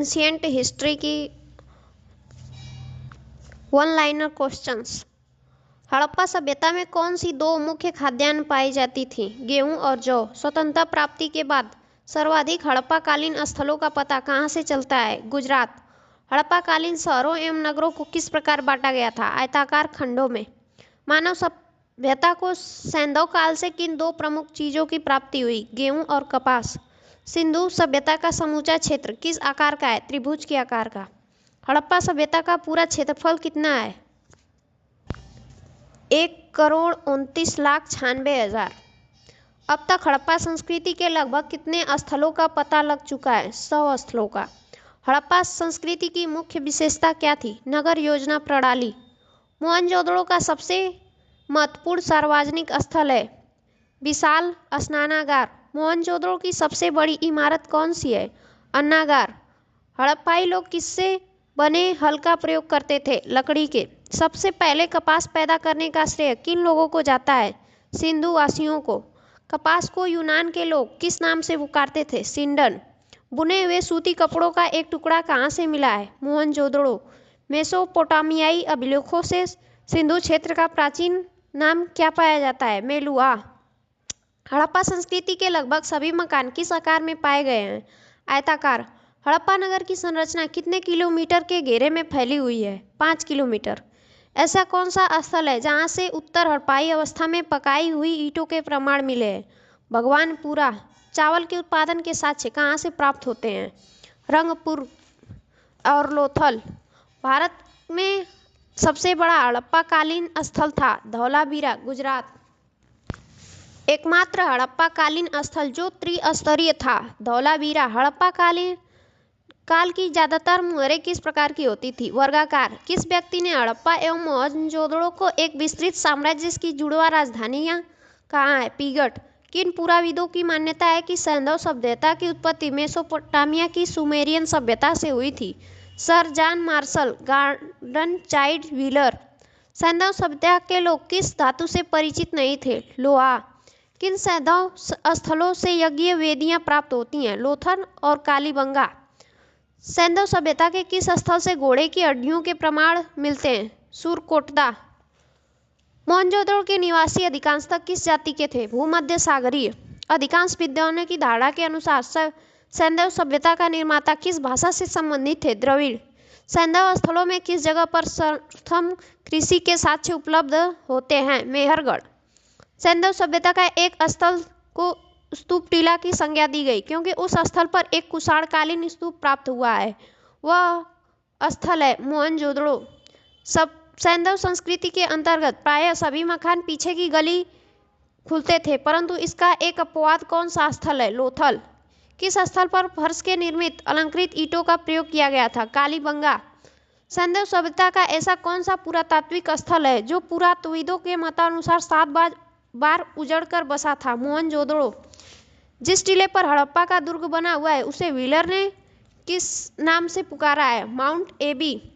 Ancient history की one liner questions. Harappa सभ्यता में कौन सी दो मुख्य खाद्यान्न पाई जाती थी? गेहूं और जौ। स्वतंत्रता प्राप्ति के बाद सर्वाधिक हड़प्पा कालीन स्थलों का पता कहाँ से चलता है? गुजरात। हड़प्पा कालीन शहरों एवं नगरों को किस प्रकार बांटा गया था? आयताकार खंडों में। मानव सभ्यता को सैंधव काल से किन दो प्रमुख चीजों की प्राप्ति हुई? गेहूं और कपास। सिंधु सभ्यता का समूचा क्षेत्र किस आकार का है? त्रिभुज के आकार का। हड़प्पा सभ्यता का पूरा क्षेत्रफल कितना है? 1,29,96,000। अब तक हड़प्पा संस्कृति के लगभग कितने स्थलों का पता लग चुका है? 100 स्थलों का। हड़प्पा संस्कृति की मुख्य विशेषता क्या थी? नगर योजना प्रणाली। मोहनजोदड़ो का सबसे महत्वपूर्ण सार्वजनिक स्थल है विशाल स्नानागार। मोहनजोदड़ो की सबसे बड़ी इमारत कौन सी है? अन्नागार। हड़प्पाई लोग किससे बने हल का प्रयोग करते थे? लकड़ी के। सबसे पहले कपास पैदा करने का श्रेय किन लोगों को जाता है? सिंधु वासियों को। कपास को यूनान के लोग किस नाम से पुकारते थे? सिंडन। बुने हुए सूती कपड़ों का एक टुकड़ा कहाँ से मिला है? मोहनजोदड़ो। मेसोपोटामियाई अभिलेखों से सिंधु क्षेत्र का प्राचीन नाम क्या पाया जाता है? मेलुआ। हड़प्पा संस्कृति के लगभग सभी मकान किस आकार में पाए गए हैं? आयताकार। हड़प्पा नगर की संरचना कितने किलोमीटर के घेरे में फैली हुई है? 5 किलोमीटर। ऐसा कौन सा स्थल है जहाँ से उत्तर हड़प्पाई अवस्था में पकाई हुई ईंटों के प्रमाण मिले हैं? भगवानपुरा। चावल के उत्पादन के साक्ष्य कहाँ से प्राप्त होते हैं? रंगपुर और लोथल। भारत में सबसे बड़ा हड़प्पा कालीन स्थल था धौलावीरा, गुजरात। एकमात्र हड़प्पा कालीन स्थल जो त्रिस्तरीय था धौलावीरा। हड़प्पा काल की ज्यादातर मुहरें किस प्रकार की होती थी? वर्गाकार। किस व्यक्ति ने हड़प्पा एवं मोहनजोदड़ो को एक विस्तृत साम्राज्य की जुड़वा राजधानियां कहा है? पीगट। किन पुराविदों की मान्यता है कि सैंधव सभ्यता की उत्पत्ति मेसोपोटामिया की सुमेरियन सभ्यता से हुई थी? Sir John Marshall, Gordon Childe Wheeler. सैंधव सभ्यता के लोग किस धातु से परिचित नहीं थे? लोहा। किन सैंधव स्थलों से यज्ञ वेदियां प्राप्त होती हैं? लोथल और कालीबंगा। सैंधव सभ्यता के किस स्थल से घोड़े की हड्डियों के प्रमाण मिलते हैं? सुरकोटदा। मोहनजोदड़ो के निवासी अधिकांशतः किस जाति के थे? भूमध्य सागरीय। अधिकांश विद्वानों की धारणा के अनुसार सैंधव सभ्यता का निर्माता किस भाषा से संबंधित थे? द्रविड़। सैंधव स्थलों में किस जगह पर सर्वप्रथम कृषि के साक्ष्य उपलब्ध होते हैं? मेहरगढ़। सैंधव सभ्यता का एक स्थल को स्तूप टीला की संज्ञा दी गई क्योंकि उस स्थल पर एक कुषाणकालीन स्तूप प्राप्त हुआ है। वह स्थल है मोहनजोदड़ो। सब सैंधव संस्कृति के अंतर्गत प्रायः सभी मकान पीछे की गली खुलते थे, परंतु इसका एक अपवाद कौन सा स्थल है? लोथल। किस स्थल पर फर्श के निर्मित अलंकृत ईंटों का प्रयोग किया गया था? कालीबंगा। सैंधव सभ्यता का ऐसा कौन सा पुरातात्विक स्थल है जो पुरातत्वविदों के मतानुसार 7 बार उजड़कर बसा था? मोहनजोदड़ो। जिस टीले पर हड़प्पा का दुर्ग बना हुआ है उसे व्हीलर ने किस नाम से पुकारा है? माउंट एबी।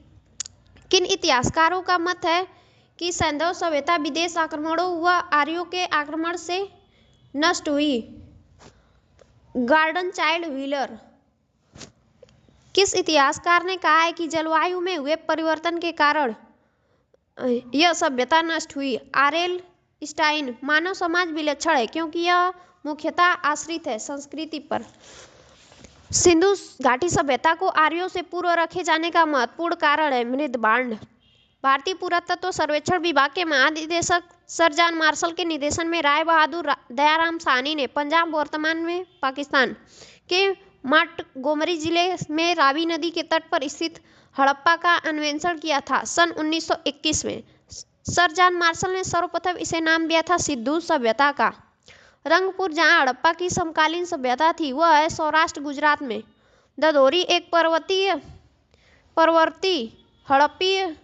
किन इतिहासकारों का मत है कि सैंधव सभ्यता विदेश आक्रमणों व आर्यों के आक्रमण से नष्ट हुई? Gordon Childe Wheeler. किस इतिहासकार ने कहा है कि जलवायु में हुए परिवर्तन के कारण यह सभ्यता नष्ट हुई? RL Stine. मानव समाज विलक्षण है क्योंकि यह मुख्यतः आश्रित है संस्कृति पर। सिंधु घाटी सभ्यता को आर्यों से पूर्व रखे जाने का महत्वपूर्ण कारण है मृदभांड। भारतीय पुरातत्व सर्वेक्षण विभाग के महानिदेशक सर जॉन मार्शल के निर्देशन में राय बहादुर दयाराम साहनी ने पंजाब वर्तमान में पाकिस्तान के मोंटगोमरी जिले में रावी नदी के तट पर स्थित हड़प्पा का अन्वेषण किया था सन 1921 में। सर जॉन मार्शल ने सर्वप्रथम इसे नाम दिया था सिंधु सभ्यता का। रंगपुर जहाँ हड़प्पा की समकालीन सभ्यता थी वह है सौराष्ट्र, गुजरात में। ददोरी एक पर्वतीय हड़प्पीय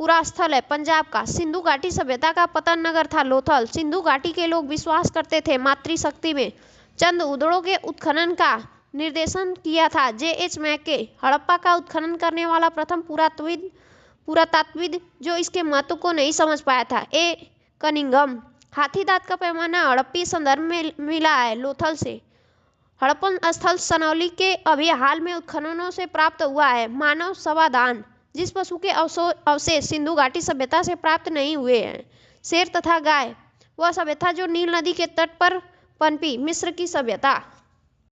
पूरा स्थल है पंजाब का। सिंधु घाटी सभ्यता का पतन नगर था लोथल। सिंधु घाटी के लोग विश्वास करते थे मातृशक्ति में। चंद उदड़ों के उत्खनन का निर्देशन किया था J.H. मैके। हड़प्पा का उत्खनन करने वाला प्रथम पुरातत्वविद जो इसके महत्व को नहीं समझ पाया था A. कनिंघम। हाथी दांत का पैमाना हड़प्पी संदर्भ में मिला है लोथल से। हड़प्पन स्थल सनौली के अभी हाल में उत्खननों से प्राप्त हुआ है। मानव शवाधान, जिस पशु के अवशेष सिंधु घाटी सभ्यता से प्राप्त नहीं हुए हैं। शेर तथा गाय, वह सभ्यता जो नील नदी के तट पर पनपी। मिस्र की सभ्यता।